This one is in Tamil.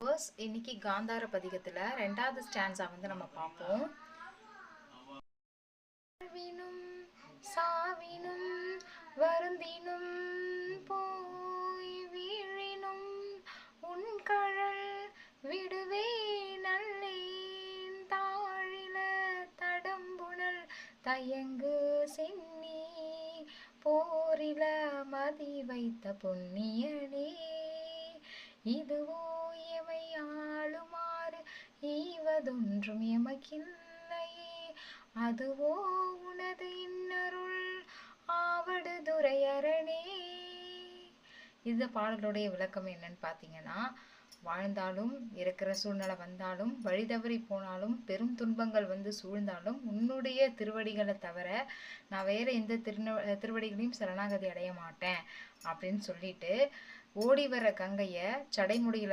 இன்னைக்கு காந்தார பதிகத்துல 2வது ஸ்டான்ஸா நம்ம பார்ப்போம். சாவினும் வருந்தினும் போய் வீழினும் உன் கழல் விடுவே நல்லேன் தாழில தடம்புணல் தயங்கு சென்னி போரில மதி வைத்த பொன்னியனே இதுவோ எமை ஆளுமாறு ஈவதொன்றும் எமக்கில்லையே அதுவோ உனது இன்னருள் ஆவடு துரையரணே. இந்த பாடலுடைய விளக்கம் என்னன்னு பார்த்தீங்கன்னா, வாழ்ந்தாலும் இருக்கிற சூழ்நிலை வந்தாலும் வழி தவறி போனாலும் பெரும் துன்பங்கள் சூழ்ந்தாலும் உன்னுடைய திருவடிகளை தவிர நான் வேற எந்த திருவடிகளையும் சரணாகதி அடைய மாட்டேன் அப்படின்னு சொல்லிட்டு ஓடி வர கங்கைய சடைமுடியில